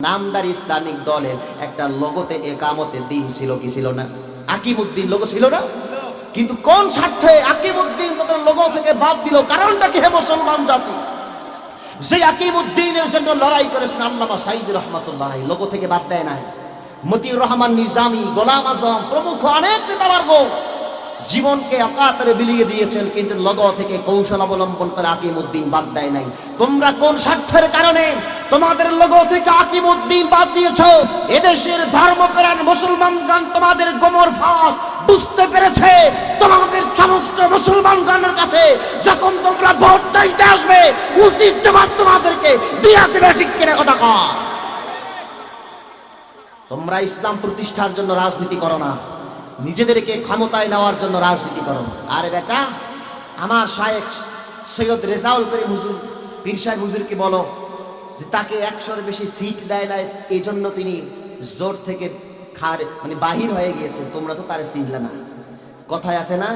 নামদার Islamic দলের একটা লোগোতে একামতে দিন ছিল কি ছিল না? আকিমউদ্দিন লোগো ছিল না? কিন্তু কোন স্বার্থে আকিমউদ্দিন তাদের লোগো থেকে বাদ দিল? কারণটা কি হে মুসলমান জাতি? যে আকিমউদ্দিনের জন্য লড়াই করেছেন আল্লামা সাঈদী রহমাতুল্লাহ আলাইহি, লোগো থেকে বাদ দেয় নাই। মতিউর রহমান নিজামী, গোলাম আজম প্রমুখ অনেক নেতাবর্গ জীবনকে অকাতরে বিলিয়ে দিয়েছেন, কিন্তু লোগো থেকে কৌশল অবলম্বন করে আকিমউদ্দিন বাদ দেয় নাই। তোমরা কোন স্বার্থের কারণে তোমাদের লোগো থেকে আকিমউদ্দিন বাদ দিয়েছো? এদেশের ধর্মপ্রাণ মুসলমানগণ তোমাদের গোমর ফাঁস বুঝতে পেরেছে। তোমাদের সমস্ত মুসলমানগণের কাছে যখন তোমরা ভোট চাইতে আসবে, উচিত জবাব তোমাদেরকে দিয়া দেবে, ঠিক কিনা কথা কও? তোমরা ইসলাম প্রতিষ্ঠার জন্য রাজনীতি করো না, নিজেদেরকে ক্ষমতায় নেওয়ার জন্য রাজনীতি করো। আরে বেটা, আমার শায়েখ সৈয়দ রেজাউল করিম হুজুর, পীর সাহেব হুজুরকে বলো যে তাকে 100-এর বেশি সিট দেয় না, এই জন্য তিনি জোর থেকে বাহির হয়ে গিয়েছেন। তোমরা তো তারে চিনলে না। কথায় আছে না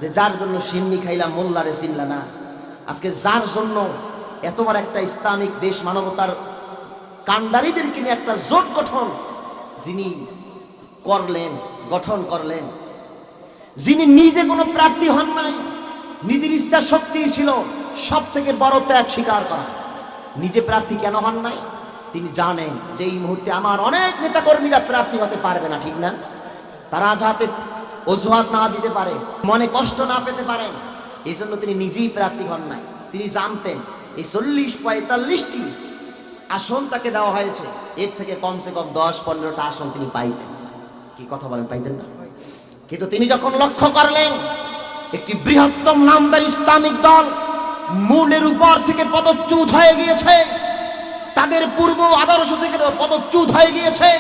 যে যার জন্য সিন্নি খাইলাম মোল্লারে চিনলে না। আজকে যার জন্য এতবার একটা ইসলামিক দেশ মানবতার কান্ডারিদেরকে নিয়ে একটা জোট যিনি গঠন করলেন, যিনি নিজে কোনো প্রার্থী হন নাই, নিজের ইচ্ছা শক্তি ছিল সব থেকে বড় ত্যাগ স্বীকার করা। নিজে প্রার্থী কেন হন নাই? তিনি জানেন যে এই মুহূর্তে আমার অনেক নেতাকর্মীরা প্রার্থী হতে পারবে না, ঠিক না? তারা যাতে অজুহাত না দিতে পারে, মনে কষ্ট না পেতে পারেন, এই জন্য তিনি নিজেই প্রার্থী হন নাই। তিনি জানতেন এই 40-45টি আসন তাকে দেওয়া হয়েছে, এর থেকে কমসে কম 10-15টা আসন তিনি পাইতেন। কি কথা বলেন, পাইতেন না? কিন্তু তিনি যখন লক্ষ্য করলেন একটি বৃহত্তম নামদার ইসলামিক দল মূলের উপর থেকে পদচ্যুত হয়ে গিয়েছে, তাদের পূর্ব আদর্শ থেকে পদচ্যুত হয়ে গিয়েছে,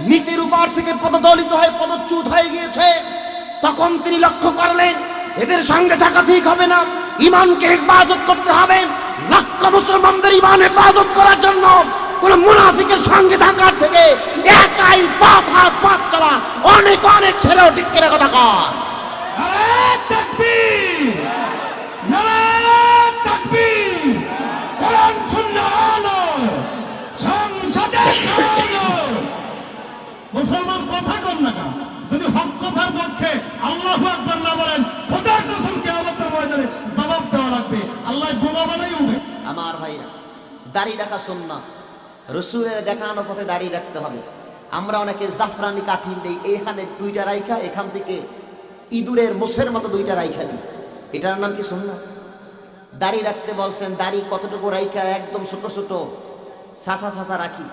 নীতির উপর থেকে পদদলিত হয়ে পদচ্যুত হয়ে গিয়েছে, তখন তিনি লক্ষ্য করলেন এদের সঙ্গে থাকা ঠিক হবে না, ইমানকে হেফাজত করতে হবে। লক্ষ মুসলমানদের ইমান হেফাজত করার জন্য কোন মুনাফিকের সঙ্গে থাকার থেকে একাই পথ চলা অনেক অনেক ছেলেও, ঠিক কিনা কথা কয়? নারে তাকবীর, নারে তাকবীর। কোরআন সুন্নাহ আলো, সংসদে আলো। মুসলমান কথা কন না, যদি হক কথার পক্ষে আল্লাহু আকবার না বলেন, খোদার কসম কিয়ামতের ময়দানে জবাব দেওয়া লাগবে। আল্লাহ বোমা বানাই উঠে। আমার ভাইরা, দাড়ি রাখা সুন্নাত, রাসূলের দেখানো পথে দাড়ি রাখতে হবে। আমরা অনেকে জাফরানি কাঠি দেই, এখানে 2টা রাইখা, এখান থেকে ইঁদুরের মোষের মতো 2টা রাইখা দিই, এটার নাম কি সুন্নাত? দাড়ি রাখতে বলছেন, দাড়ি কতটুকু রাইখা একদম ছোট ছোট সাসা রাখি,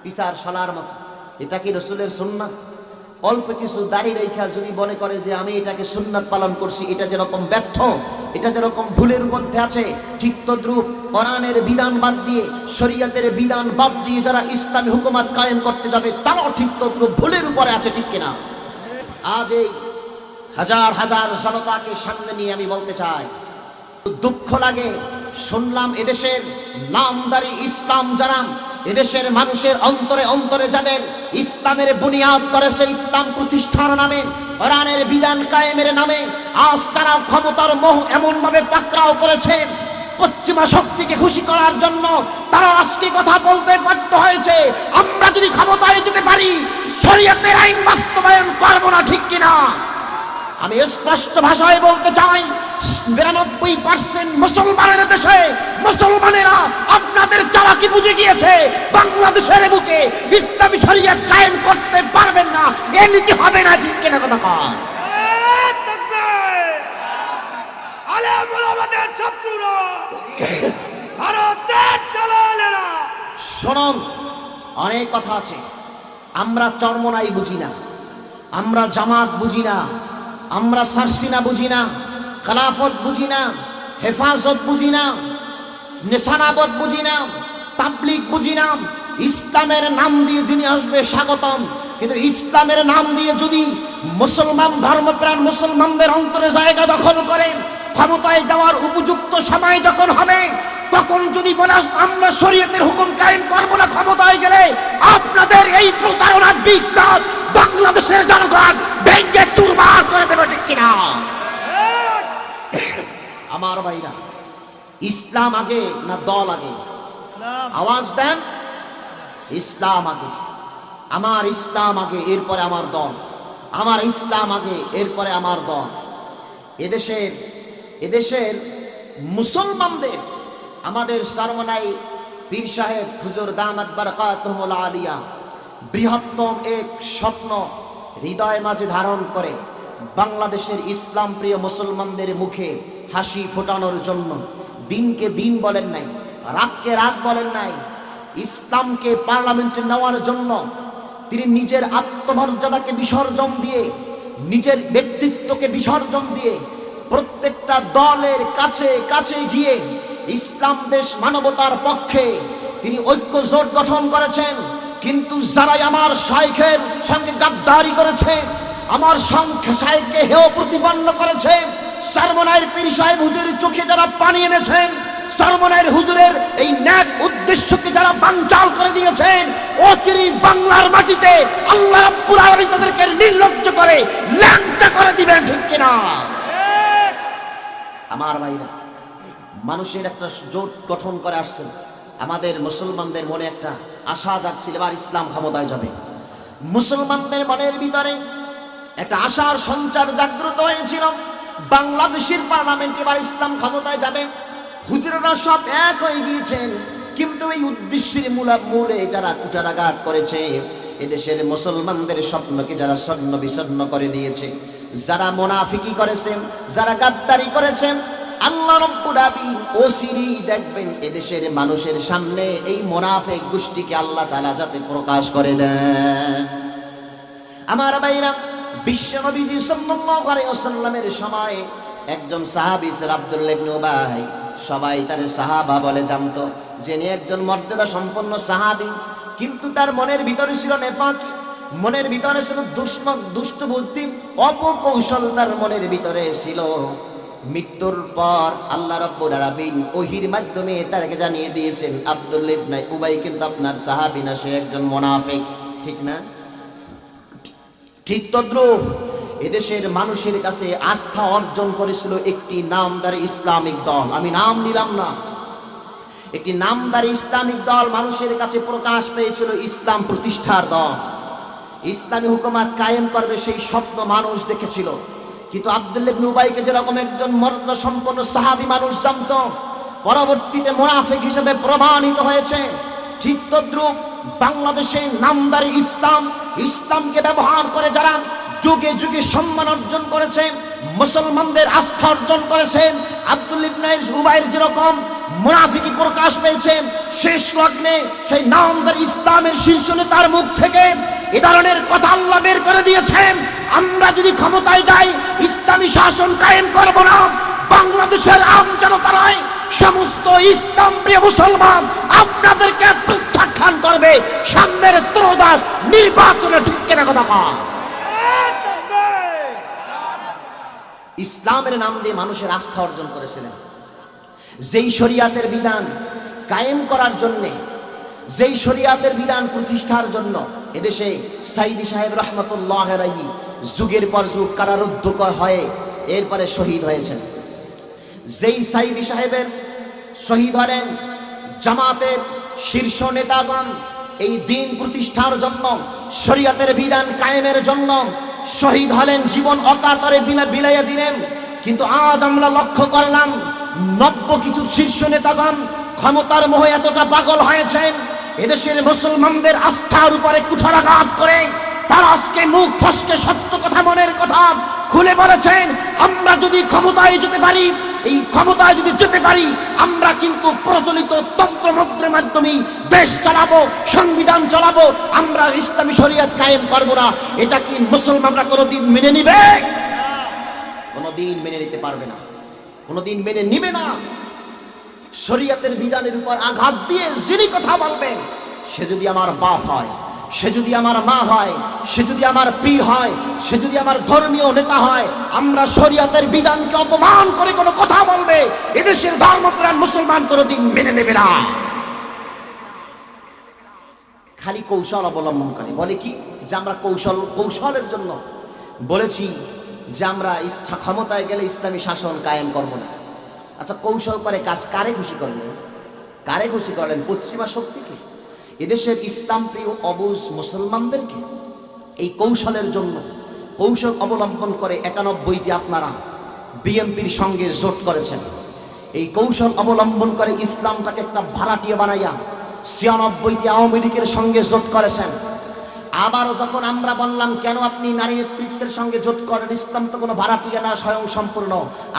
পিসার শলার মতো, এটা কি রাসূলের সুন্নাত? অল্প কিছু দাড়ি রেখা যদি মনে করে যে আমি এটাকে সুন্নাত পালন করছি, এটা যেরকম ব্যর্থ, এটা যেরকম ভুলের মধ্যে আছে, ঠিক তদ্রূপ কোরআনের বিধান বাদ দিয়ে, শরীয়তের বিধান বাদ দিয়ে যারা ইসলামী হুকুমত কায়েম করতে যাবে, তারাও ঠিক তদ্রূপ ভুলের উপরে আছে, ঠিক কিনা? আজ এই হাজার হাজার জনতাকে সামনে নিয়ে আমি বলতে চাই, দুঃখ লাগে, শুনলাম এদেশের নামদারি ইসলাম যারা, এদেশের মানুষের অন্তরে অন্তরে যাদের ইসলামের বুনিয়াদ করেছে, ইসলাম প্রতিষ্ঠার নামে, কোরআনের বিধান কায়েমের নামে, আজ তারা ক্ষমতার মোহ এমন ভাবে পাকড়াও করেছে, পশ্চিমা শক্তিকে খুশি করার জন্য তারা আজকে কথা বলতে বাধ্য হয়েছে, আমরা যদি ক্ষমতায় যেতে পারি শরীয়তের আইন বাস্তবায়ন করব না, ঠিক কিনা? আমি স্পষ্ট ভাষায় বলতে চাই, 92% মুসলমানের দেশে মুসলমানেরা আপনাদের চালাকি বুঝে গিয়েছে, বাংলাদেশের বুকে ইসলামী শরীয়ত কায়েম করতে পারবেন না, এ নীতি হবে না, ঠিক কিনা কথা কয়? আলেম ওলামাদের ছাত্ররা, ভারতের দালালেরা, শুনুন, অনেক কথা আছে। আমরা চরমনাই বুঝি না, আমরা জামাত বুঝি না, আমরা সারসিনা বুঝি না, খেলাফত বুঝি না, হেফাজত বুঝি না, নেশানাবত বুঝি না, তাবলিগ বুঝি না। ইসলামের নাম দিয়ে যিনি আসবে স্বাগতম, কিন্তু ইসলামের নাম দিয়ে যদি মুসলমান ধর্মপ্রাণ মুসলমানদের অন্তরে জায়গা দখল করে, ক্ষমতায় যাওয়ার উপযুক্ত সময় যখন হবে, তখন যদি বলে আমরা শরীয়তের হুকুম কায়েম করব না, ক্ষমতায় গেলে আপনাদের এই প্রতারণার বীজটা বাংলাদেশের জনগণ ভেঙে চুরমার করে দেবে, ঠিক কিনা? আমার ভাইরা, ইসলাম আগে না দল আগে? আওয়াজ দেন। ইসলাম আগে, আমার ইসলাম আগে, এরপরে আমার দল, আমার ইসলাম আগে, এরপরে আমার দল। এদেশের মুসলমানদের আমাদের সরমনাই পীর সাহেব হুজুর দামাত বারাকাতুহুল আলিয়া বৃহত্তম এক স্বপ্ন হৃদয় মাঝে ধারণ করে বাংলাদেশের ইসলাম প্রিয় মুসলমানদের মুখে হাসি ফোটানোর জন্য দিনকে দিন বলেন নাই, রাতকে রাত বলেন নাই, ইসলামকে পার্লামেন্টে নেওয়ার জন্য তিনি নিজের আত্মমর্যাদাকে বিসর্জন দিয়ে, নিজের ব্যক্তিত্বকে বিসর্জন দিয়ে প্রত্যেকটা দলের কাছে কাছে গিয়ে ইসলাম দেশ মানবতার পক্ষে তিনি ঐক্য জোট গঠন করেছেন। কিন্তু যারাই আমার শাইখের সঙ্গে গাদ্দারি করেছে, আমার শাইখকে হেয় প্রতিপন্ন করেছে, সরমনাইয়ের পীর সাহেব হুজুরের চোখে যারা পানি এনেছেন, সরমনাইয়ের হুজুরের এই ন্যাক উদ্দেশ্যকে যারা বানচাল করে দিয়েছেন, অচিরে বাংলার মাটিতে আল্লাহ রাব্বুল আলামিন তাদেরকে নির্লজ্জ করে ল্যাংটা করে দিবেন, ঠিক কিনা? আমার ভাইরা, মানুষের একটা জোট গঠন করে আসছেন, আমাদের মুসলমানদের মনে একটা আশা জাগছিল এবার ইসলাম ক্ষমতায় যাবে। মুসলমানদের মনের ভিতরে একটা আশার সঞ্চার জাগ্রত হয়েছিল, বাংলাদেশের পার্লামেন্টে এবার ইসলাম ক্ষমতায় যাবে। হুজুরেরা সব এক হয়ে গিয়েছেন, কিন্তু এই উদ্দেশ্যের মূলে যারা কুটারাঘাত করেছে, এদেশের মুসলমানদের স্বপ্নকে যারা ছন্ন বিছন্ন করে দিয়েছে, যারা মুনাফিকি করেছেন, যারা গাদ্দারি করেছেন, আল্লাহ রাব্বুল আলামিন অচিরেই দেখবেন এদেশের মানুষের সামনে এই মুনাফিক গোষ্ঠীকে আল্লাহ তাআলা যাতে প্রকাশ করে দেন। আমার ভাইরা, বিশ্ব নবীজি সাল্লাল্লাহু আলাইহি ওয়াসাল্লামের সময় একজন সাহাবী ছিলেন আব্দুল্লাহ ইবনে উবাই, সবাই তার সাহাবা বলে জানতো, যিনি একজন মর্যাদা সম্পন্ন সাহাবী, কিন্তু তার মনের ভিতরে ছিল নেফাকি, মনের ভিতরে ছিল দুষ্ট বুদ্ধি, অপকৌশল তার মনের ভিতরে ছিল। মৃত্যুর পর আল্লাহ রাব্বুল আলামিন ওহীর মাধ্যমে তাকে জানিয়ে দিয়েছেন, আব্দুল্লাহ ইবনে উবাই কিন্তু আপনার সাহাবী না, সে একজন মুনাফিক, ঠিক না? ঠিক তদ্রূপ এদেশের মানুষের কাছে আস্থা অর্জন করেছিল একটি নামদারি ইসলামিক দল, আমি নাম নিলাম না, একটি নামদারি ইসলামিক দল মানুষের কাছে প্রকাশ পেয়েছিল, ইসলাম প্রতিষ্ঠার দল, ইসলামী হুকুমত কায়েম করবে সেই স্বপ্ন মানুষ দেখেছিল। কিন্তু আব্দুল্লাহ ইবনে উবাইকে যেরকম একজন মর্যাদা সম্পন্ন সাহাবী মানুষ জানত, পরবর্তীতে মুনাফিক হিসেবে প্রমাণিত হয়েছে, ঠিক তদ্রূপ বাংলাদেশে নামদারি ইসলামকে ব্যবহার করে যারা যুগে যুগে সম্মান অর্জন করেছে, মুসলমানদের আস্থা অর্জন করেছে, আব্দুল্লাহ ইবনে উবাইর যেরকম মুনাফিকি প্রকাশ পেয়েছে, শেষ লগ্নে সেই নামদারি ইসলামের শীর্ষ নেতার মুখ থেকে এ ধরনের কথা আল্লাহ বের করে দিয়েছেন, আমরা যদি ক্ষমতায় যাই ইসলামী শাসন কায়েম করব না, বাংলাদেশের আম জনতারাই সমস্ত ইসলাম প্রিয় মুসলমান আপনাদেরকে প্রত্যাখ্যান করবে সামনের ত্রয়োদশ নির্বাচনে, ঠিক কিনা কথা কয়? ইসলামের নাম দিয়ে মানুষের আস্থা অর্জন করেছিলেন। যেই শরিয়াতের বিধান কায়েম করার জন্যে, যেই শরিয়াতের বিধান প্রতিষ্ঠার জন্য এদেশে সাইদি সাহেব রহমতুল্লাহ আলাইহি যুগের পর যুগ কারারুদ্ধ হয়ে এরপরে শহীদ হয়েছেন। যেই সাইদি সাহেবের শহীদ হলেন জামাতের শীর্ষ নেতাগণ, এই দিন প্রতিষ্ঠার জন্য, শরিয়াতের বিধান কায়েমের জন্য শহীদ হলেন, জীবন অকাতরে বিলাইয়া দিলেন। কিন্তু আজ আমরা লক্ষ্য করলাম নব্য কিছু শীর্ষ নেতাগণ ক্ষমতার মোহে এতটা পাগল হয়েছেন, এদেশের মুসলমানদের আস্থার উপরে কুঠারাঘাত করে তারা আজকে মুখ ফসকে সত্য কথা, মনের কথা খুলে বলেছেন, আমরা যদি ক্ষমতায় যেতে পারি, এই ক্ষমতায় যদি যেতে পারি, আমরা কিন্তু প্রচলিত তন্ত্রমন্ত্রের মাধ্যমে দেশ চালাবো, সংবিধান চালাবো, আমরা ইসলামী শরিয়ত কায়েম করব না। এটা কি মুসলমানরা কোনোদিন মেনে নিবে? কোনোদিন মেনে নিতে পারবে না, কোনোদিন মেনে নিবে না। শরিয়তের বিধানের উপর আঘাত দিয়ে যিনি কথা বলবেন, সে যদি আমার বাপ হয়, সে যদি আমার মা হয়, সে যদি আমার পীর হয়, সে যদি আমার ধর্মীয় নেতা হয়, আমরা শরিয়তের বিধানকে অপমান করে কোনো কথা বলবে, এদেশের ধর্মপ্রাণ মুসলমান কোনোদিন মেনে নেবে না। খালি কৌশল অবলম্বন করে, বলে কি যে আমরা কৌশলের জন্য বলেছি যে আমরা ক্ষমতায় গেলে ইসলামী শাসন কায়েম করব না। আচ্ছা, কৌশল করে কারে খুশি করলেন? কারে খুশি করলেন? পশ্চিমা শক্তিকে। এদেশের ইসলাম প্রিয় অবুঝ মুসলমানদেরকে এই কৌশলের জন্য কৌশল অবলম্বন করে 91টি আপনারা বিএনপির সঙ্গে জোট করেছেন। এই কৌশল অবলম্বন করে ইসলামটাকে একটা ভাড়াটিয়া বানাইয়া 96টি আওয়ামী লীগের সঙ্গে জোট করেছেন। আবারও যখন আমরা বললাম কেন আপনি নারী নেতৃত্বের সঙ্গে জোট করেন, ইসলাম তো কোনো ভাড়াটিয়া না, স্বয়ং সম্পূর্ণ,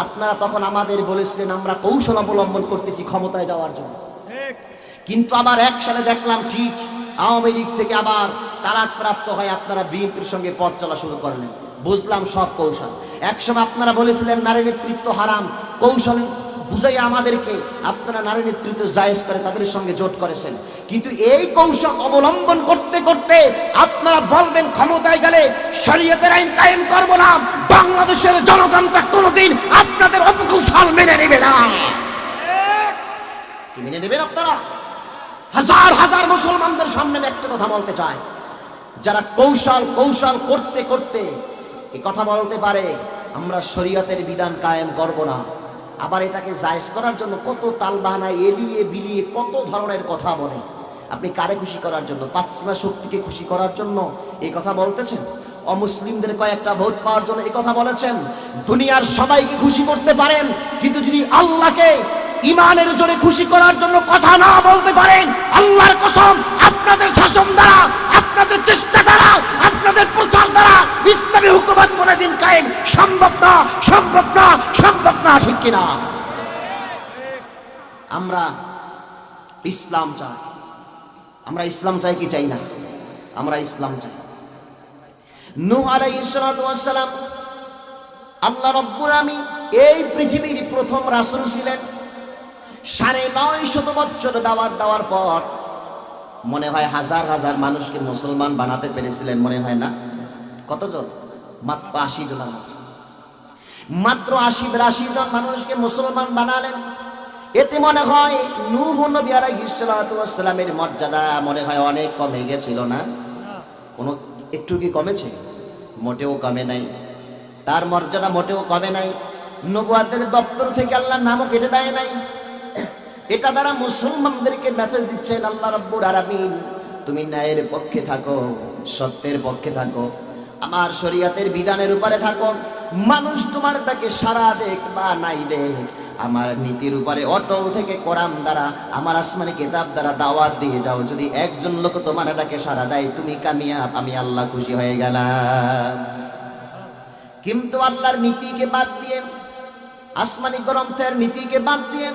আপনারা তখন আমাদের বলেছিলেন আমরা কৌশল অবলম্বন করতেছি ক্ষমতায় যাওয়ার জন্য। কিন্তু আবার 1 সালে দেখলাম ঠিক আওয়ামী লীগ থেকে আবার তালাক প্রাপ্ত হয় আপনারা বিএনপির সঙ্গে পথ চলা শুরু করলেন। বুঝলাম সব কৌশল। একসময় আপনারা বলেছিলেন নারী নেতৃত্ব হারাম, কৌশল বুঝাই আমাদেরকে আপনারা নারী নেতৃত্ব জায়েজ করে তাদের সঙ্গে জোট করেছেন। কিন্তু এই কৌশল অবলম্বন করতে করতে আপনারা বলবেন ক্ষমতায় গেলে শরীয়তের আইন কায়েম করব না, বাংলাদেশের জনগণটা কোনোদিন আপনাদের অপকৌশল মেনে নেবে না। কি মেনে নেবেন আপনারা? হাজার হাজার মুসলমানদের সামনে একটা কথা বলতে চায়, যারা কৌশল কৌশল করতে করতে এই কথা বলতে পারে আমরা শরীয়তের বিধান কায়েম করব না, আবার এটাকে জায়েজ করার জন্য কত তালবাহানা এলিয়ে বিলিয়ে কত ধরনের কথা বলে। আপনি কারে খুশি করার জন্য? পাশ্চিমা শক্তিকে খুশি করার জন্য এই কথা বলতেছেন? অমুসলিমদের কয়েকটা ভোট পাওয়ার জন্য এই কথা বলেছেন? দুনিয়ার সবাইকে খুশি করতে পারেন, কিন্তু যদি আল্লাহকে ইমানের জোরে খুশি করার জন্য কথা না বলতে পারেন, আল্লাহর কসম আপনাদের শাসন দ্বারা, আপনাদের চেষ্টা দ্বারা, আপনাদের প্রচার দ্বারা ইসলামী হুকুমত কোনদিন কায়েম সম্ভব না, সম্ভব না, সম্ভব না। ঠিক কিনা? আমরা ইসলাম চাই, আমরা ইসলাম চাই কি চাই না? আমরা ইসলাম চাই। নূহ আলাইহিস সালাতু ওয়াস সালাম আল্লাহ রাব্বুল আলামিন এই পৃথিবীর প্রথম রাসূল ছিলেন। 950 বছর দাওয়াত দেওয়ার পর মনে হয় হাজার হাজার মানুষকে মুসলমান বানাতে পেরেছিলেন, মনে হয় না? কতজন? মাত্র 80 জনের মতো, মাত্র 80-82 জন মানুষকে মুসলমান বানালেন। এতে মনে হয় নূহ নবী আলাইহিস সালাতু ওয়াস সালামের মর্যাদা মনে হয় অনেক কমে গেছিল না? কোনো একটু কি কমেছে? মোটেও কমে নাই। তার মর্যাদা মোটেও কমে নাই। নবুয়তের দপ্তর থেকে আল্লাহর নামও কেটে দেয় নাই। এটা দ্বারা মুসলমানদেরকে মেসেজ দিচ্ছেন আল্লাহ রাব্বুল আলামিন, তুমি ন্যায়ের পক্ষে থাকো, সত্যের পক্ষে থাকো, আমার শরীয়তের বিধানের উপরে থাকো। মানুষ তোমারটাকে সারা দেখ বা নাই দেখ, আমার নীতির উপরে অটল থেকে কোরআন দ্বারা, আমার আসমানি কিতাব দ্বারা দাওয়াত দিয়ে যাও। যদি একজন লোক তোমার এটাকে সারা দেয়, তুমি কামিয়াব, আমি আল্লাহ খুশি হয়ে গেলাম। কিন্তু আল্লাহর নীতিকে বাদ দিয়ে, আসমানি গ্রন্থের নীতিকে বাদ দিয়ে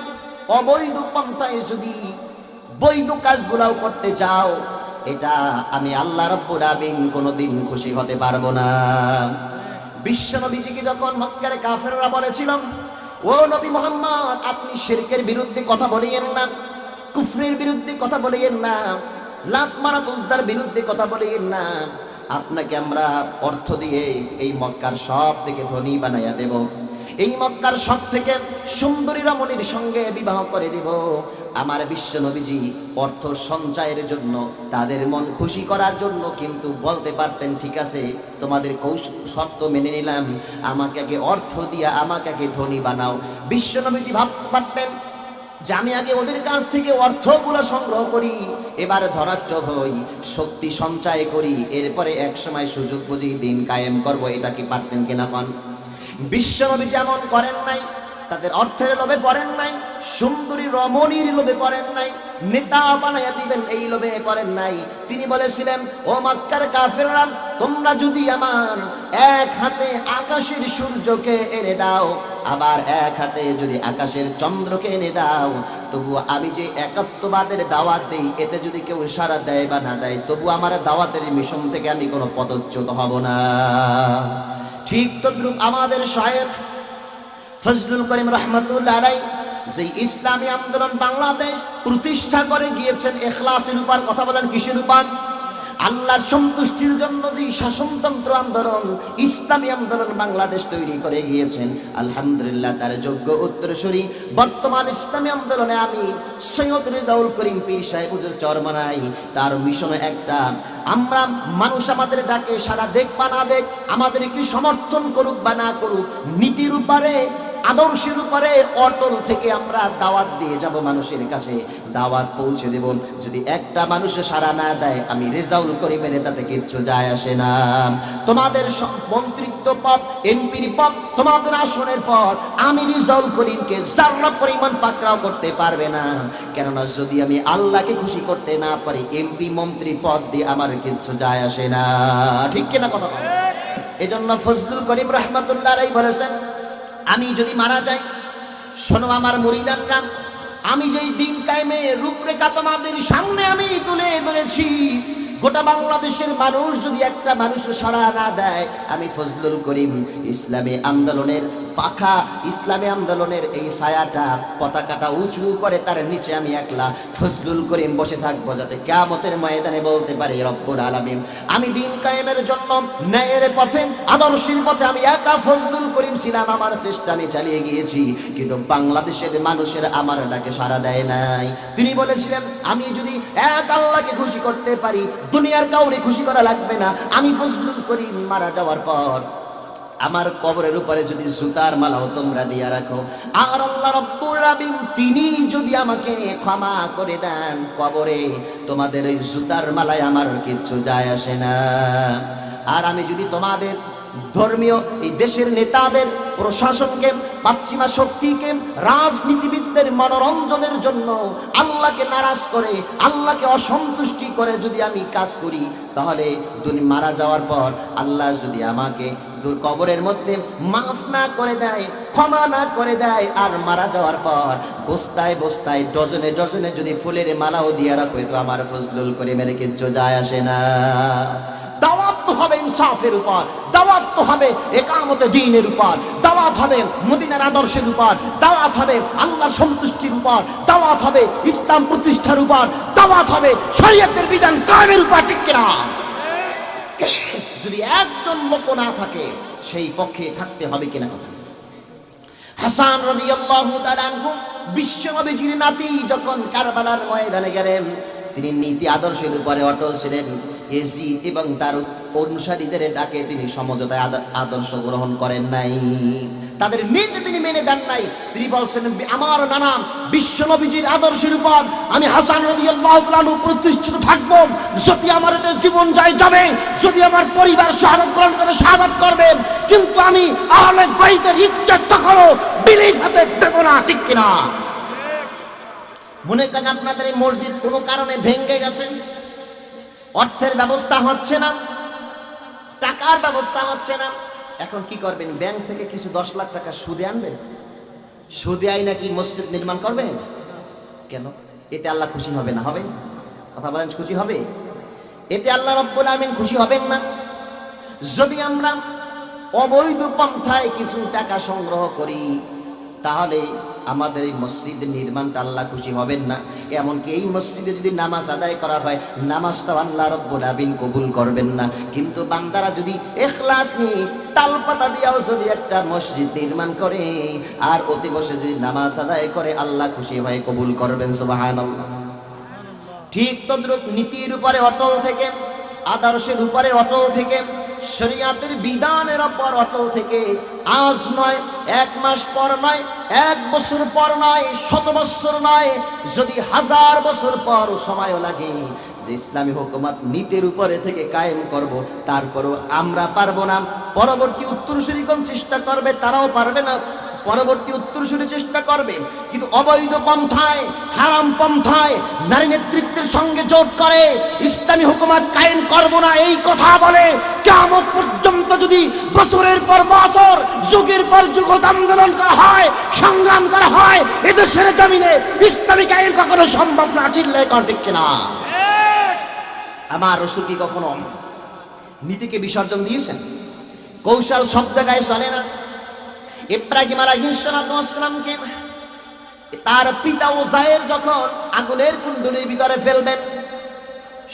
অবৈধ পন্থায় যদি বৈধ কাজগুলাও করতে চাও, এটা আমি আল্লাহ রাব্বুল আলামিন কোনোদিন খুশি হতে পারবো না। বিশ্ব নবীজিকে যখন মক্কার কাফেররা বলেছিল, ও নবী মুহাম্মদ, আপনি শিরকের বিরুদ্ধে কথা বলিয়েন না, কুফরের বিরুদ্ধে কথা বলিয়েন না, লাত মারাত উজদার বিরুদ্ধে কথা বলিয়েন না, আপনাকে আমরা অর্থ দিয়ে এই মক্কার সব থেকে ধনী বানাইয়া দেব, এই মক্কার সব থেকে সুন্দরী রমণীর সঙ্গে বিবাহ করে দেব। আমার বিশ্ব নবীজি অর্থ সঞ্চয়ের জন্য, তাদের মন খুশি করার জন্য কিন্তু বলতে পারতেন, ঠিক আছে তোমাদের শর্ত মেনে নিলাম, আমাকে আগে অর্থ দিয়া আমাকে আগে ধনী বানাও। বিশ্ব নবীজি ভাবতে পারতেন যে আমি আগে ওদের কাছ থেকে অর্থগুলো সংগ্রহ করি, এবার ধনাঢ্য হই, শক্তি সঞ্চয় করি, এরপরে এক সময় সুযোগ বুঝি দিন কায়েম করব। এটা কি পারতেন কিনা কোন? বিশ্ব নবী যেমন করেন নাই, তাদের অর্থের লোভে পড়েন নাই, সুন্দরী রমণীর লোভে পড়েন নাই, নেতা বানাইয়া দিবেন এই লোভে পড়েন নাই। তিনি বলেছিলেন, ও মক্কার কাফেররা, তোমরা যদি আমার এক হাতে আকাশের সূর্যকে এনে দাও, আবার এক হাতে যদি আকাশের চন্দ্রকে এনে দাও, তবু আমি যে একাত্মবাদের দাওয়াত দেই, এতে যদি কেউ সাড়া দেয় বা না দেয়, তবু আমার দাওয়াতের মিশন থেকে আমি কোনো পদচ্যুত হব না। ঠিক তদ্রুপ আমাদের শায়েখ ফজলুল করিম রহমতুল্লাহ আলাইহি যে ইসলামী আন্দোলন বাংলাদেশ প্রতিষ্ঠা করে গিয়েছেন, ইখলাসের উপর কথা বলেন, কিসের উপর? আল্লাহর সন্তুষ্টির জন্য যে শাসনতন্ত্র আন্দোলন, ইসলামী আন্দোলন বাংলাদেশ তৈরি করে গিয়েছেন। আলহামদুলিল্লাহ, তার যোগ্য উত্তরসূরি বর্তমান ইসলামী আন্দোলনে আমি সৈয়দ রেজাউল করিম পীর সাহেব হুজুর চরমনাই। তার মিশন একটা, আমরা মানুষ আমাদের ডাকে সারা দেখ বা না দেখ, আমাদের কি সমর্থন করুক বা না করুক, নীতির উপরে আদর্শের উপরে অটল থেকে আমরা দাওয়াত দিয়ে যাব, মানুষের কাছে দাওয়াত পৌঁছে দেব। যদি একটা মানুষ সাড়া না দেয়, আমি রেজাউল করিমের তাতে কিচ্ছু যায় আসে না। তোমাদের মন্ত্রিত্ব পদ, এমপির পদ, তোমাদের আসনের পদ আমি রেজাউল করিমকে যারা পরিমাণ পাকড়াও করতে পারবে না। কেননা যদি আমি আল্লাহকে খুশি করতে না পারি, এমপি মন্ত্রী পদ দিয়ে আমার কিচ্ছু যায় আসে না। ঠিক কিনা কথা? এজন্য ফজলুল করিম রহমাতুল্লাহ আলাইহি বলেছেন, আমি যদি মারা যাই, শোনো আমার মুরিদানরা, আমি যেই দিন কায়েমের রূপরেখা তোমাদের সামনে আমি তুলে ধরেছি, গোটা বাংলাদেশের মানুষ যদি একটা মানুষ সাড়া না দেয়, আমি ফজলুল করিম ইসলামী আন্দোলনের পাখা, ইসলামী আন্দোলনের এই ছায়াটা, পতাকাটা উঁচু করে তার নিচে আমি একলা ফজলুল করিম বসে থাকবো, যাতে কিয়ামতের ময়দানে বলতে পারি রব্বুল আলামিন আমি দিন কায়েমের জন্য ন্যায়ের পথে, আদর্শের পথে আমি একা ফজলুল করিম ছিলাম, আমার চেষ্টা আমি চালিয়ে গিয়েছি, কিন্তু বাংলাদেশের মানুষের আমার ডাকে সাড়া দেয় নাই। তিনি বলেছিলেন, আমি যদি এক আল্লাহকে খুশি করতে পারি, দুনিয়ার কাউরে খুশি করা লাগবে না। আমি ফজলুল করিম মারা যাওয়ার পর আমার কবরের উপরে যদি জুতার মালাও তোমরা দিয়া রাখো, আর আল্লাহ রাব্বুল আলামিন তিনি যদি আমাকে ক্ষমা করে দেন, কবরে তোমাদের এই জুতার মালায় আমার কিচ্ছু যায় আসে না। আর আমি যদি তোমাদের ধর্মীয় এই দেশের নেতাদের, প্রশাসনকে, পাশ্চিমা শক্তিকে, রাজনীতিবিদদের মনোরঞ্জনের জন্য আল্লাহকে নারাজ করে, আল্লাহকে অসন্তুষ্টি করে যদি আমি কাজ করি, তাহলে মারা যাওয়ার পর আল্লাহ যদি আমাকে কবরের মধ্যে মাফ না করে দেয়, ক্ষমা না করে দেয়, আর মারা যাওয়ার পর বস্তায় বস্তায়, ডজনে ডজনে যদি ফুলের মালাও দিয়ে রাখো, তো আমার ফজলুল করিমের কিচ্ছু যায় আসে না। দাওয়াত তো হবে ইনসাফের উপর, দাওয়াত তো হবে একামতে দ্বীনের উপর, দাওয়াত হবে মদিনার আদর্শের উপর, দাওয়াত হবে আল্লাহর সন্তুষ্টির উপর, দাওয়াত হবে ইসলাম প্রতিষ্ঠার উপর, দাওয়াত হবে শরীয়তের বিধান কায়েমের উপর। ঠিক কিনা? যদি একজন লোক না থাকে, সেই পক্ষে থাকতে হবে কিনা কথা। হাসান রাদিয়াল্লাহু তাআলা আনহু বিশ্বনবীর নাতি যখন কারবালার ময়দানে গেলেন, তিনি নীতি আদর্শের উপরে অটল ছিলেন। ইয়াজিদ এবং তার অনুসারীদের ডাকে তিনি সমঝোতায় আদর্শ গ্রহণ করেন নাই, তাদের নীতি তিনি মেনে দেন নাই। তিনি বলছেন, আমার নানা বিশ্বনবীর আদর্শের উপর আমি হাসান রাদিয়াল্লাহু তাআলা আনহু প্রতিষ্ঠিত থাকব, যদি আমার জীবন যায় যাবে, যদি আমার পরিবার শাহাদাত গ্রহণ করে শাহাদাত করবে, কিন্তু আমি আহলে বাইতের ইজ্জত কখনো বিলীন হতে দেব না। ঠিক কিনা? মনে করেন আপনাদের এই মসজিদ কোনো কারণে ভেঙে গেছে, অর্থের ব্যবস্থা হচ্ছে না, টাকার ব্যবস্থা হচ্ছে না, এখন কি করবেন? ব্যাংক থেকে কিছু 10 লাখ টাকা সুদে আনবেন, সুদে আই নাকি মসজিদ নির্মাণ করবেন? কেন? এতে আল্লাহ খুশি হবে না? হবে? কথা বলেন, খুশি হবে? এতে আল্লাহ রাব্বুল আমিন খুশি হবেন না। যদি আমরা অবৈধ পন্থায় কিছু টাকা সংগ্রহ করি, তাহলে আমাদের এই মসজিদ নির্মাণটা আল্লাহ খুশি হবেন না। এমনকি এই মসজিদে যদি নামাজ আদায় করা হয়, নামাজটাও আল্লাহ রাব্বুল আমিন কবুল করবেন না। কিন্তু বান্দারা যদি ইখলাস নিয়ে তালপাতা দিয়েও যদি একটা মসজিদ নির্মাণ করে, আর অতি বসে যদি নামাজ আদায় করে, আল্লাহ খুশি হয়ে কবুল করবেন। সুবহানাল্লাহ। ঠিক তদ্রূপ নীতির উপরে অটল থেকে, আদর্শের উপরে অটল থেকে, শরীয়তের বিধানের উপর অটল থেকে, আজ নয়, 1 মাস পর নয়, 1 বছর পর নয়, 100 বছর নয়, যদি 1000 বছর পর সময়ও লাগে, যে ইসলামী হুকুমত নীতির উপরে থেকে কায়েম করব, তারপরও আমরা পারবো না। পরবর্তী উত্তরসূরিগণ চেষ্টা করবে, তারাও পারবে না। পরবর্তী উত্তরসূরি চেষ্টা করবে, কিন্তু অবৈধ পন্থায়, হারাম পন্থায় নারী নেতৃত্বের সঙ্গে জোট করে ইসলামী হুকুমত কায়েম করব না, এই কথা বলে কিয়ামত পর্যন্ত যদি বছরের পর বছর, যুগের পর যুগ আন্দোলন করা হয়, সংগ্রাম করা হয়, এদেশের জমিনে ইসলামী কায়েম কখনো সম্ভব না। চিল্লায় কর ঠিক কিনা? আমার রাসূল কি কখনো নীতিকে বিসর্জন দিয়েছেন? কৌশল সব জায়গায় চলে না। ইব্রাহিম আলাইহিস সালামকে তার পিতা উজাইর যখন আগুনের কুণ্ডলীর ভিতরে ফেলবেন,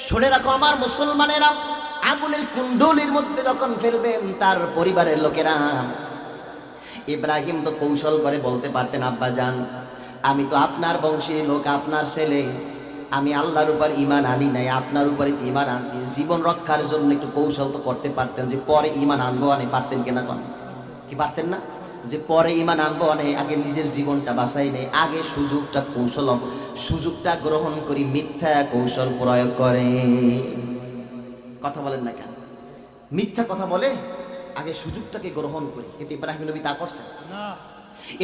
শুনে রাখো আমার মুসলমানেরা, আগুনের কুণ্ডলীর মধ্যে যখন ফেলবেন তার পরিবারের লোকেরা, ইব্রাহিম তো কৌশল করে বলতে পারতেন, আব্বা জান, আমি তো আপনার বংশের লোক, আপনার ছেলে, আমি আল্লাহর উপর ঈমান আনি নাই, আপনার উপরে তো ঈমান আনছি, জীবন রক্ষার জন্য একটু কৌশল তো করতে পারতেন, যে পরে ঈমান আনবো। আনি পারতেন কিনা? কোন কি পারতেন না? যে পরে ঈমান আনবো অনেক, আগে নিজের জীবনটা বাঁচাই নেই, আগে সুযোগটা গ্রহণ করি, মিথ্যা কৌশল প্রয়োগ করে। কথা বলেন না কেন? মিথ্যা কথা বলে আগে সুযোগটাকে গ্রহণ করি। কিন্তু ইব্রাহিম নবী তা করছেন না।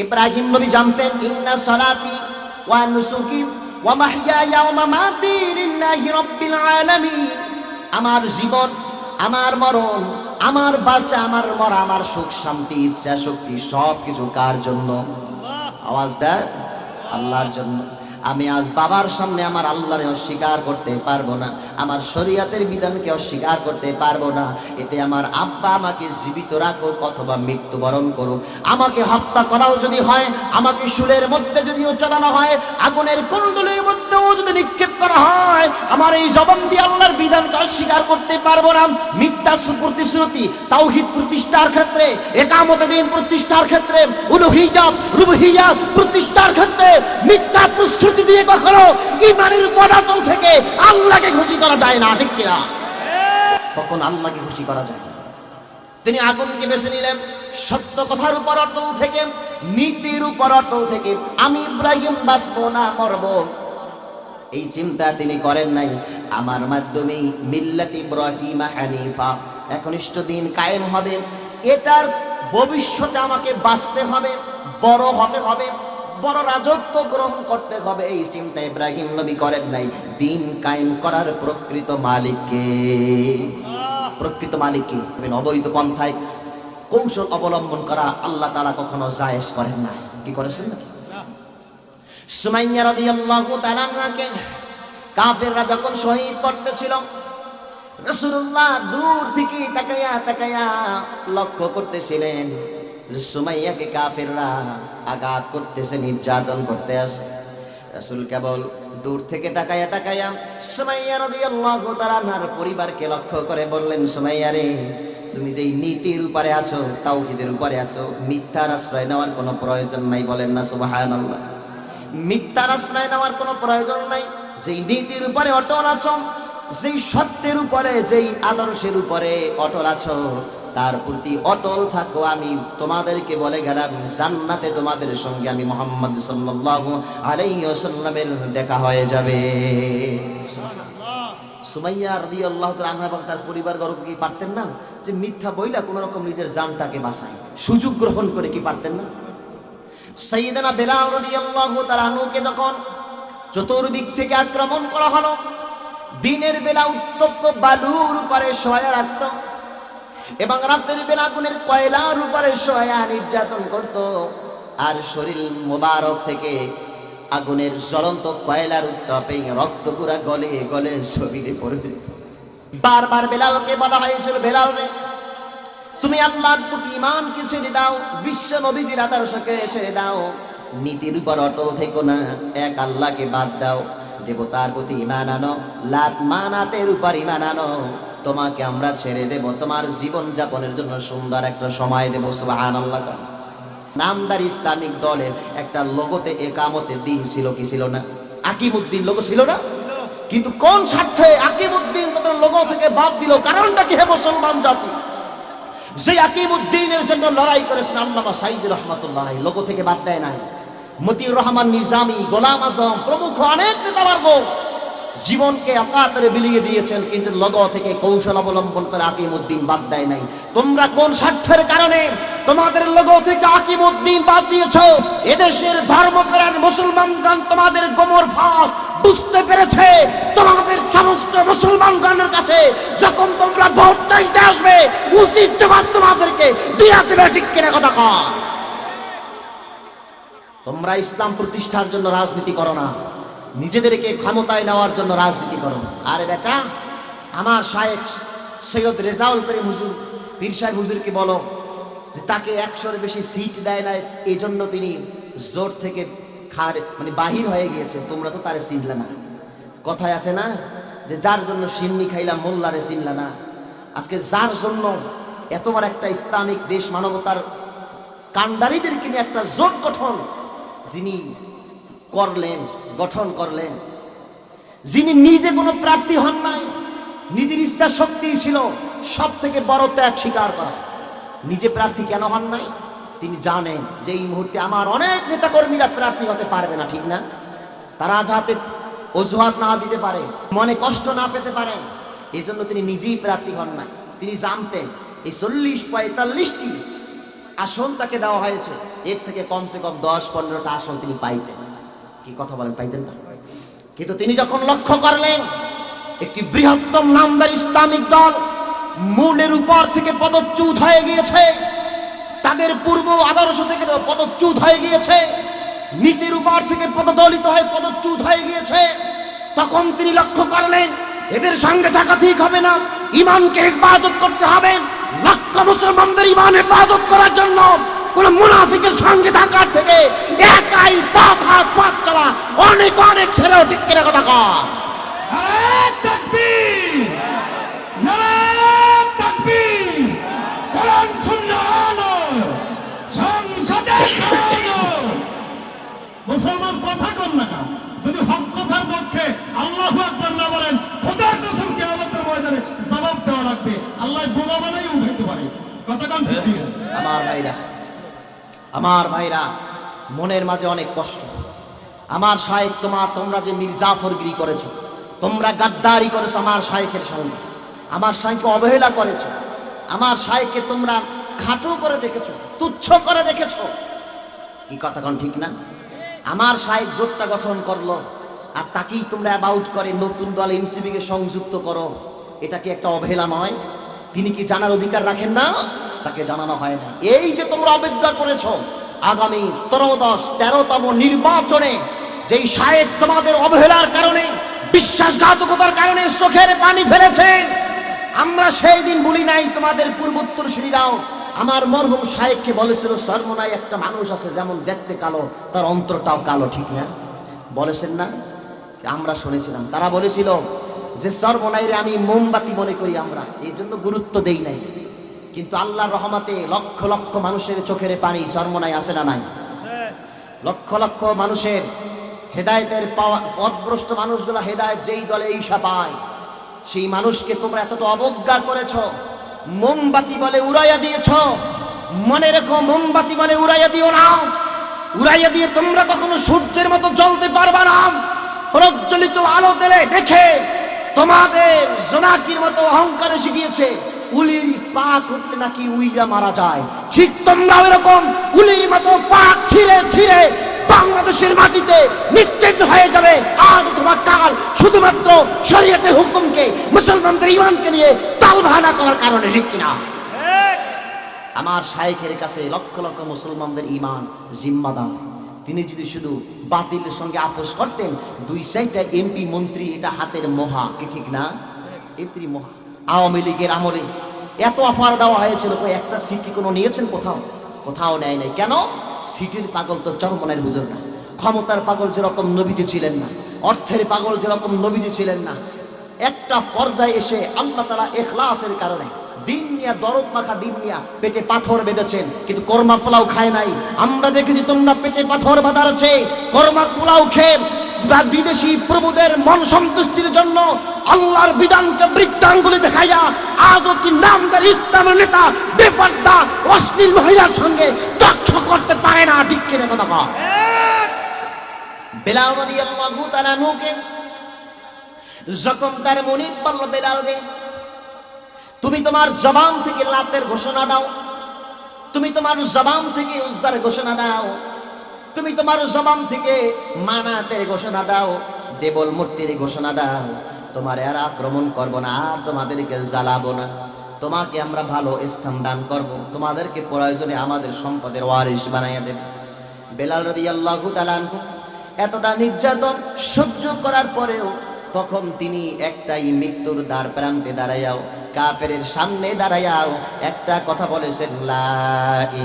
ইব্রাহিম নবী জানতেন ইন্না সালাতি ওয়া নুসুকি ওয়া মাহইয়ায়া ওয়া মামাতি লিল্লাহি রাব্বিল আলামিন। আমার জীবন, আমার মরণ, আমার বাঁচা, আমার মরা, আমার সুখ শান্তি, ইচ্ছা শক্তি সব কিছু কার জন্য? আওয়াজ দেয় আল্লাহর জন্য। আমি আজ বাবার সামনে আমার আল্লাহরে অস্বীকার করতে পারবো না, আমার শরীয়তের বিধানকে অস্বীকার করতে পারবো না। এতে আমার আব্বা আমাকে জীবিত রাখুক অথবা মৃত্যুবরণ করুক, আমাকে হত্যা করাও যদি হয়, আমাকে শুলের মধ্যে যদিও চালানো হয়, আগুনের কুণ্ডলের মধ্যেও যদি নিক্ষেপ করা হয়, আমার এই জবান দিয়ে আল্লাহর বিধানকে অস্বীকার করতে পারবো না। মিথ্যা প্রতিশ্রুতি তাওহীদ প্রতিষ্ঠার ক্ষেত্রে, ইকামতে দ্বীন প্রতিষ্ঠার ক্ষেত্রে, উলুহিয়্যাত রুবুবিয়্যাত প্রতিষ্ঠার ক্ষেত্রে মিথ্যা প্রতিশ্রুতি দিয়ে কখনো ঈমানের পদার্থ থেকে আল্লাহকে খুশি করা যায় না, ঠিক কিনা? কখন আল্লাহকে খুশি করা যায় না। তিনি আগুনকে বেছে নিলেন সত্য কথার উপর অটল থেকে, নীতির উপর অটল থেকে। আমি ইব্রাহিম বাঁচবো না মরবো এই চিন্তা তিনি করেন নাই। আমার মাধ্যমেই মিল্লাত ইব্রাহিম হানিফা, একনিষ্ঠ দিন কায়েম হবে, এটার ভবিষ্যতে আমাকে বাঁচতে হবে, বড় হতে হবে, বড় রাজত্ব গ্রহণ করতে হবে, এই চিন্তা ইব্রাহিম নবী করেন নাই। দিন কায়েম করার প্রকৃত মালিককে, প্রকৃত মালিককে অবৈধ পন্থায় কৌশল অবলম্বন করা আল্লাহ তাআলা কখনো জায়েজ করেন না। কি করেছেন নাকি? সুমাইয়া রাদিয়াল্লাহু তাআলা আনহাকে কাফেররা যখন শহীদ করতেছিল, রাসূলুল্লাহ দূর থেকে তাকায়া তাকায়া লক্ষ্য করতেছিলেন যে সুমাইয়াকে কাফেররা আঘাত করতেছে, নির্যাতন করতে আসে। রাসূল কেবল দূর থেকে তাকায়া তাকায়া সুমাইয়া রাদিয়াল্লাহু তাআলা আনহার পরিবারকে লক্ষ্য করে বললেন, সুমাইয়া রে, তুমি যেই নীতির উপরে আছো, তাওহীদের উপরে আছো, মিথ্যার আশ্রয় নেওয়ার কোনো প্রয়োজন নাই। বলেন না সুবহানাল্লাহ? মিথ্যার আশ্রয় নেওয়ার কোনো প্রয়োজন নাই। যেই নীতির উপরে অটল আছো, যেই সত্যের উপরে, যেই আদর্শের উপরে অটল আছো, তার প্রতি অটল থাকো। আমি তোমাদেরকে বলে গেলাম, জান্নাতে তোমাদের সঙ্গে আমি মুহাম্মদ সাল্লাল্লাহু আলাইহি ওয়াসাল্লামের দেখা হয়ে যাবে। সুমাইয়া রাদিয়াল্লাহু তাআলা আনহা এবং তার পরিবারবর্গ কি পারতেন না যে মিথ্যা বইলা কোনো রকম নিজের জানটাকে বাঁচায়? সুযোগ গ্রহণ করে কি পারতেন না? সাইয়েদনা বেলাল রাদিয়াল্লাহু তাআলা আনহুকে যখন চতুর্দিক থেকে আক্রমণ করা হলো, দিনের বেলা উত্তপ্ত বালুর উপরে শোয়া রাখত এবং রাতের বেলা আগুনের কয়লার উপরে শোয়া নির্যাতন করত, আর শরীর মোবারক থেকে আগুনের জ্বলন্ত কয়লার উত্তাপে রক্তগুড়া গলে গলে শরীরে পড়ে দিত। বারবার বেলালকে বলা হয়েছিল, বেলাল রে, তুমি আল্লাহর প্রতি ঈমানকে ছেড়ে দাও, বিশ্ব নবীজির আদর্শকে ছেড়ে দাও, নীতির উপর অটল থেকো না, এক আল্লাহকে বাদ দাও, দেবতার প্রতি ঈমান আনো, লাত মানাতের উপর ঈমান আনো, তোমাকে আমরা ছেড়ে দেব, তোমার জীবন যাপনের জন্য সুন্দর একটা সময় দেব। সুবহানাল্লাহ। নামদার ইসলামিক দলের একটা লোগোতে একামতে দিন ছিল কি ছিল না? আকিমউদ্দিন লোগো ছিল না? কিন্তু কোন স্বার্থে আকিমউদ্দিন তাদের লোগো থেকে বাদ দিল? কারণটা কি? হে মুসলমান জাতি, যে আকিমউদ্দিনের জন্য লড়াই করেছেন আল্লামা সাঈদী রাহমাতুল্লাহ আলাইহি, লোগো থেকে বাদ দেয় নাই। মতিউর রহমান নিজামী, গোলাম আজম প্রমুখ অনেক নেতাবর্গ জীবনকে অকাতরে বিলিয়ে দিয়েছেন, কিন্তু লোগো থেকে কৌশল অবলম্বন করে আকিমউদ্দিন বাদ দেয় নাই। তোমরা কোন স্বার্থের কারণে তোমাদের লোগো থেকে আকিমউদ্দিন বাদ দিয়েছো? এদেশের ধর্মপ্রাণ মুসলমানগণ তোমাদের গোমর ফাঁক বুঝতে পেরেছে। তোমাদের সমস্ত মুসলমানগণের কাছে যখন তোমরা ভোট চাইতে আসবে, উচিত জবাব তোমাদেরকে দিয়া দেবে, ঠিক কিনা কথা কও? তোমরা ইসলাম প্রতিষ্ঠার জন্য রাজনীতি করো না, নিজেদেরকে ক্ষমতায় নেওয়ার জন্য রাজনীতি করো। আরে বেটা, আমার শায়েখ সৈয়দ রেজাউল করিম হুজুর, পীর সাহেব হুজুরকে বলো যে তাকে 100-এর বেশি সিট দেয় না, এই জন্য তিনি জোট থেকে বাহির হয়ে গিয়েছেন। তোমরা তো তারে চিনলে না। কথায় আছে না যে যার জন্য সিন্নি খাইলাম মোল্লারে চিনলে না। আজকে যার জন্য এতবার একটা ইসলামিক দেশ মানবতার কান্ডারিদেরকে নিয়ে একটা জোট যিনি গঠন করলেন, যিনি নিজে কোনো প্রার্থী হন নাই, নিজের ইচ্ছা শক্তি ছিল সব থেকে বড় ত্যাগ স্বীকার করা। নিজে প্রার্থী কেন হন নাই? তিনি জানেন যে এই মুহূর্তে আমার অনেক নেতাকর্মীরা প্রার্থী হতে পারবে না, ঠিক না? তারা যাতে অজুহাত না দিতে পারে, মনে কষ্ট না পেতে পারেন, এই জন্য তিনি নিজেই প্রার্থী হন নাই। তিনি জানতেন এই 40-45টি আসন তাকে দেওয়া হয়েছে, এর থেকে কমসে কম 10-15টা আসন তিনি পাইতেন। কি কথা বলেন, পাইতেন না? কিন্তু তিনি যখন লক্ষ্য করলেন একটি বৃহত্তম নামদার ইসলামিক দল মূলের উপর থেকে পদচ্যুত হয়ে গিয়েছে, তাদের পূর্ব আদর্শ থেকে পদচ্যুত হয়ে গিয়েছে, নীতির উপর থেকে পদদলিত হয়ে পদচ্যুত হয়ে গিয়েছে, তখন তিনি লক্ষ্য করলেন এদের সঙ্গে থাকা ঠিক হবে না, ইমানকে হেফাজত করতে হবে। লক্ষ মুসলমানদের ইমান হেফাজত করার জন্য কোন মুনাফিকের সঙ্গে থাকার থেকে একাই পথ চলা অনেক ছেড়েও ঠিক কিনা কথা কর। নারে তাকবীর, নারে তাকবীর, কোরআন সুন্নাহ আলো, সংসদে আলো। মুসলমান কথা কন না কা, যদি হক কথার পক্ষে আল্লাহু আকবার না বলেন, খোদার কসম কিয়ামতের ময়দানে জবাব দেওয়া লাগবে। আল্লাহ বোমা বানাই উঠাইতে পারে। কথা কন ঠিক ঠিক। আমার ভাইরা, মনের মাঝে অনেক কষ্ট। আমার শায়েখ তোমরা যে মির্জাফরগিরি করেছো, তোমরা গাদ্দারি করেছো আমার শায়েখের সঙ্গে, আমার শায়েখকে অবহেলা করেছো, আমার শায়েখকে তোমরা খাটো করে দেখেছো, তুচ্ছ করে দেখেছো। কি কথা কোন ঠিক না? আমার শায়েখ জোটটা গঠন করলো আর তাকেই তোমরা অ্যাবাউট করে নতুন দল এনসিপিকে সংযুক্ত করো, এটা কি একটা অবহেলা নয়? তিনি কি জানার অধিকার রাখেন না? তাকে জানানো হয় না। এই যে তোমরা অবজ্ঞা করেছো, আগামী 13তম নির্বাচনে যেই শায়েখ তোমাদের অবহেলার কারণে, বিশ্বাসঘাতকতার কারণে চোখের পানি ফেলেছেন, আমরা সেই দিন ভুলি নাই। তোমাদের পূর্বোত্তরসূরিরাও আমার মরহুম শায়েখকে বলেছিল, সরমনায় একটা মানুষ আছে যেমন দেখতে কালো, তার অন্তরটাও কালো, ঠিক না? বলেছেন না? আমরা শুনেছিলাম। তারা বলেছিল যে সরমনাইরে আমি মোমবাতি মনে করি, আমরা এই জন্য গুরুত্ব দেই নাই। কিন্তু আল্লাহর রহমতে লক্ষ লক্ষ মানুষের চোখের পানি চরমনাই আসে না নাই? লক্ষ লক্ষ মানুষের হেদায়েতের পাওয়া, পথভ্রষ্ট মানুষগুলো হেদায়েত যেই দলে ঈশা পায়, সেই মানুষকে তোমরা এতটা অবজ্ঞা করেছো, মোমবাতি বলে উড়াইয়া দিয়েছ। মনে রেখো, মোমবাতি বলে উড়াইয়া দিও না। উড়াইয়া দিয়ে তোমরা কখনো সূর্যের মতো জ্বলতে পারবা না। প্রজ্বলিত আলো দিলে দেখে তোমাদের জোনাকির মতো অহংকারে শিখিয়েছে, উলির পাক উঠলে নাকি উইরা মারা যায়। ঠিক তোমরা এরকম উলির মতো পাক ছিঁড়ে ছিঁড়ে বাংলাদেশের মাটিতে নিশ্চিত হয়ে যাবে আজ অথবা কাল, শুধুমাত্র শরীয়তের হুকুমকে, মুসলমানদের ইমানকে নিয়ে তালবাহানা করার কারণে, ঠিক কিনা? আমার শায়েখের কাছে লক্ষ লক্ষ মুসলমানদের ইমান জিম্মাদার। তিনি যদি শুধু বাতিলের সঙ্গে আপোষ করতেন, 2 সাইডটা এমপি মন্ত্রী, এটা হাতের মোহা, কি ঠিক না? এমপি মোহা। আওয়ামী লীগের আমলে এত অফার দেওয়া হয়েছিল, একটা সিটি কোনো নিয়েছেন? কোথাও নেয় নাই। কেন? সিটির পাগল তো চরমনের হুজুর না, ক্ষমতার পাগল যেরকম নবীজি ছিলেন না, অর্থের পাগল যেরকম নবীজি ছিলেন না। একটা পর্যায়ে এসে আল্লাহ তাআলা ইখলাসের কারণে দিন নিয়া, দরদ মাখা দিন নিয়া পেটে পাথর বেঁধেছেন, কিন্তু কোরমা পোলাও খায় নাই। আমরা দেখেছি তোমরা পেটে পাথর বাঁধার আছে, কোরমা পোলাও খেয়ে বিদেশি প্রভুদের মন সন্তুষ্টির জন্য আল্লাহর বিধানকে বৃত্তাঙ্গুলি দেখাইয়া আজও কি নামদার ইসলামের নেতা বেপরদা অশ্লীল মহিলার সঙ্গে দক্ষ করতে পারে না, ঠিক কিনা কথা কয়? বেলাল রাদিয়াল্লাহু তাআলা নুকে যখন তার মুনিব বলল, বেলাল রে, তুমি তোমার জবান থেকে লাতের ঘোষণা দাও, তুমি তোমার জবান থেকে উজ্জার ঘোষণা দাও, তুমি তোমার জবান থেকে মানাতের ঘোষণা দাও, দেবল মূর্তির ঘোষণা দাও, তোমার আর আক্রমণ করব না, আর তোমাদেরকে জ্বালাবো না, তোমাকে আমরা ভালো স্থান দান করব, তোমাদেরকে প্রয়োজনে আমাদের সম্পদের ওয়ারিশ বানাইয়া দেব। বেলাল রাদিয়াল্লাহু তাআলা আনহু এতটা নির্যাতন সহ্য করার পরেও তখন তিনি একটাই মৃত্যুর দ্বার প্রান্তে দাঁড়াইয়াও, কাফেরের সামনে দাঁড়াইয়াও একটা কথা বলেছেন, লা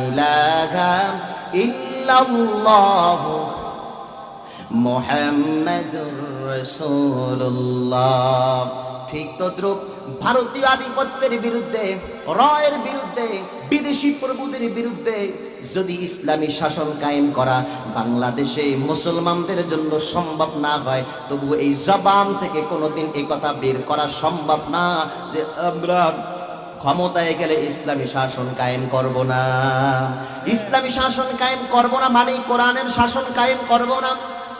ইলাহা ইল্লাল্লাহ মুহাম্মাদুর রাসূলুল্লাহ। ঠিক তদ্রূপ ভারতীয় আধিপত্যের বিরুদ্ধে, রয়ের বিরুদ্ধে, বিদেশি প্রভুদের বিরুদ্ধে যদি ইসলামী শাসন কায়েম করা বাংলাদেশে মুসলমানদের জন্য সম্ভব না হয়, তবু এই জবান থেকে কোনোদিন এই কথা বের করা সম্ভব না যে আমরা ক্ষমতায় গেলে ইসলামী শাসন কায়েম করব না। ইসলামী শাসন কায়েম করব না মানে কোরআনের শাসন কায়েম করব না।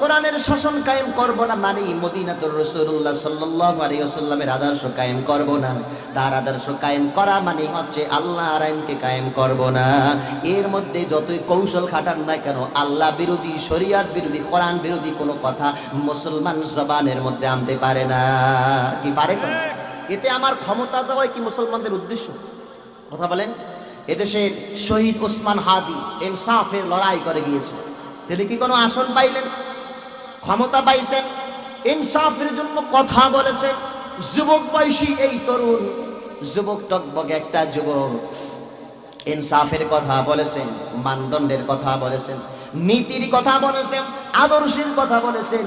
কোরআনের শাসন কায়েম করব না মানে মদিনাতুর রাসূলুল্লাহ সাল্লাল্লাহু আলাইহি ওয়াসাল্লামের আদর্শ কায়েম করব না। তার আদর্শ কায়েম করা মানে হচ্ছে আল্লাহর আইনকে কায়েম করব না। এর মধ্যে যতই কৌশল খাটান না কেন, আল্লাহ বিরোধী, শরিয়ত বিরোধী, কোরআন বিরোধী কোনো কথা মুসলমান জবানের মধ্যে আনতে পারে না। কি পারে? এতে আমার ক্ষমতা দেওয়াই কি মুসলমানদের উদ্দেশ্য? কথা বলেন। এদেশের শহীদ ওসমান হাদি ইনসাফের লড়াই করে গিয়েছে, তিনি কি কোনো আসন পাইলেন? ক্ষমতা পাইছেন? ইনসাফের জন্য কথা বলেছেন। যুবক বয়সী এই তরুণ যুবক টকবক একটা যুবক ইনসাফের কথা বলেছেন, মানদণ্ডের কথা বলেছেন, নীতির কথা বলেছেন, আদর্শের কথা বলেছেন।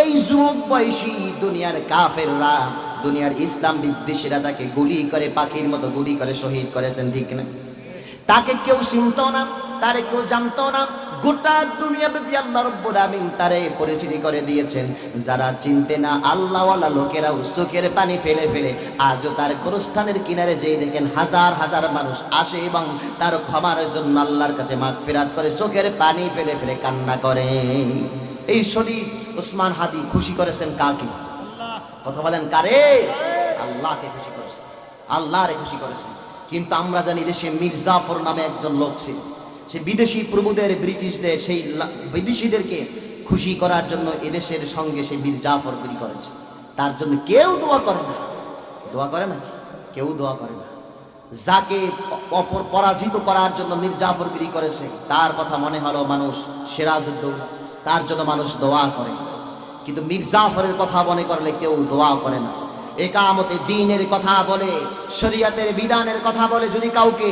এই যুবক বয়সী দুনিয়ার কাফেররা, দুনিয়ার ইসলাম বিদ্বেষীরা তাকে গুলি করে, পাখির মতো গুলি করে শহীদ করেছেন, ঠিক না? তাকে কেউ চিনত না, তারে কেউ জানতো না। গোটা দুনিয়াব্যাপী আল্লাহ রাব্বুল আমিন তারে পরিচিতি করে দিয়েছেন। যারা চিনতে না আল্লাহওয়ালা লোকেরাও চোখের পানি ফেলে ফেলে আজও তার গোরস্থানের কিনারে যেই দেখেন হাজার হাজার মানুষ আসে এবং তার ক্ষমার জন্য আল্লাহর কাছে মাগফিরাত করে, চোখের পানি ফেলে ফেলে কান্না করে। এই শহীদ ওসমান হাদি খুশি করেছেন কাকে? কথা বলেন, কারে? আল্লাহকে খুশি করেছেন, আল্লাহরে খুশি করেছেন। কিন্তু আমরা জানি দেশে মীর জাফর নামে একজন লোক ছিল, সে বিদেশি প্রভুদের, ব্রিটিশদের, সেই বিদেশিদেরকে খুশি করার জন্য এদেশের সঙ্গে সে মীর জাফরগিরি করেছে। তার জন্য কেউ দোয়া করে না। দোয়া করে নাকি? কেউ দোয়া করে না। যাকে অপর পরাজিত করার জন্য মীর জাফরগিরি করেছে তার কথা মনে হলো মানুষ সিরাজউদ্দৌলা, তার জন্য মানুষ দোয়া করে। কিন্তু মীর জাফরের কথা মনে করলে কেউ দোয়া করে না। একামতে দ্বীনের কথা বলে, শরীয়তের বিধানের কথা বলে যদি কাউকে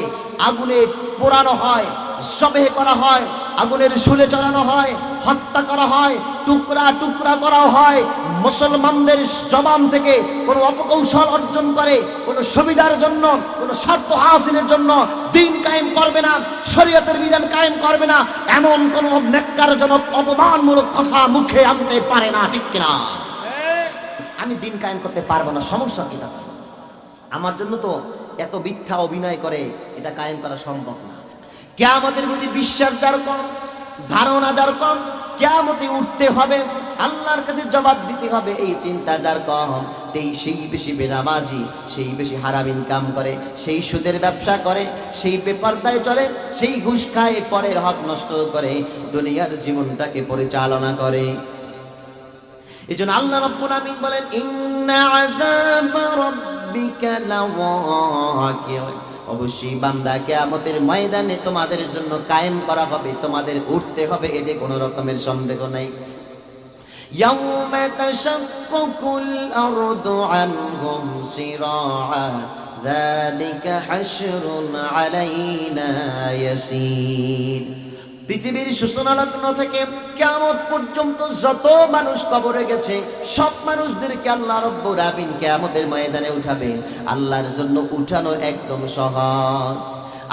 আগুনে পোড়ানো হয়, জবেহ করা হয়, আগুনের শুলে চড়ানো হয়, হত্যা করা হয়, টুকরা টুকরা করা হয়, মুসলমানদের জবান থেকে কোনো অপকৌশল অর্জন করে, কোনো সুবিধার জন্য, কোনো স্বার্থ হাসিলের জন্য দ্বীন কায়েম করবে না, শরীয়তের বিধান কায়েম করবে না, এমন কোনো ন্যাক্কারজনক অপমানমূলক কথা মুখে আনতে পারে না, ঠিক কিনা? আমি দ্বীন কায়েম করতে পারবো না, সমস্যা কি? তাতে আমার জন্য তো এত মিথ্যা অভিনয় করে এটা কায়েম করা সম্ভব না। কিয়ামতের প্রতি বিশ্বাস যার কম, ধারণা যার কম, কিয়ামতে উঠতে হবে, আল্লাহর কাছে জবাব দিতে হবে, এই চিন্তা যার কম, সেই বেশি বেনামাজি, সেই বেশি হারাম ইনকাম করে, সেই সুদের ব্যবসা করে, সেই বেপরদায় চলে, সেই ঘুষ খায়, পরের হক নষ্ট করে, দুনিয়ার জীবনটাকে পরিচালনা করে। এজন্য আল্লাহ রাব্বুল আমিন বলেন, ইন্না আযাব রাব্বিকা লাওয়াকি', অবশ্যই বান্দা কিয়ামতের ময়দানে তোমাদের জন্য কায়েম করা হবে, তোমাদের উঠতে হবে, এতে কোনো রকমের সন্দেহ নাই। ইয়াউমা তাশাক্কাকুল আরদু আনহুম সিরাআ যালিকা হাশরুন আলাইনা ইয়াসীর। পৃথিবীর সূচনা লগ্ন থেকে কিয়ামত পর্যন্ত যত মানুষ কবরে গেছে সব মানুষদেরকে আল্লাহ রাব্বুল আমিন কিয়ামতের ময়দানে উঠাবেন। আল্লাহর জন্য উঠানো একদম সহজ।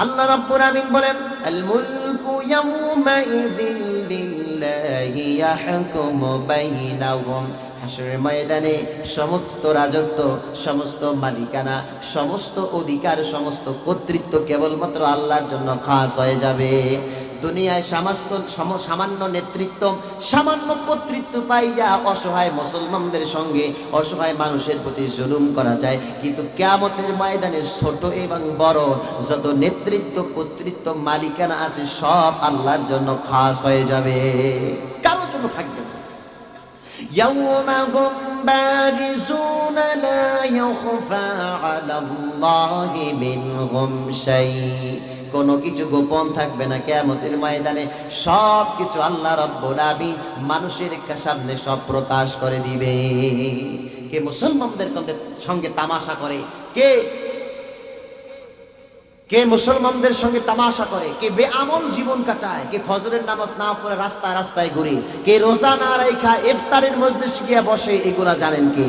আল্লাহ রাব্বুল আমিন বলেন, আল মুলকু ইয়াউমা ইযিন লিল্লাহি ইয়াহকুমু বাইনাহুম। হাসরের ময়দানে সমস্ত রাজত্ব, সমস্ত মালিকানা, সমস্ত অধিকার, সমস্ত কর্তৃত্ব কেবলমাত্র আল্লাহর জন্য খাস হয়ে যাবে। দুনিয়ায় সামান্য নেতৃত্ব, সামান্য কর্তৃত্ব পাইয়া অসহায় মুসলমানদের সঙ্গে অসহায় মানুষের প্রতি জুলুম করা যায়, কিন্তু কিয়ামতের ময়দানে ছোট এবং বড় যত নেতৃত্ব, কর্তৃত্ব, মালিকানা আছে সব আল্লাহর জন্য খাস হয়ে যাবে, কারোর জন্য থাকবে না। ইয়াউমা হুম বারিজুনা লা ইয়াখফা আলাল্লাহি মিনহুম শাই', কোনো কিছু গোপন থাকবে না কিয়ামতের ময়দানে, সব কিছু আল্লাহ রাব্বুল আমিন মানুষের সামনে সব প্রকাশ করে দিবে। কে মুসলমানদের সঙ্গে তামাশা করে, কে মুসলমানদের সঙ্গে তামাশা করে, কে বেআমল জীবন কাটায়, কে ফজরের নামাজ না পড়ে রাস্তায় রাস্তায় ঘুরে, কে রোজা না রাখা ইফতারের মজলিসে গিয়ে বসে, এগুলা জানেন কে?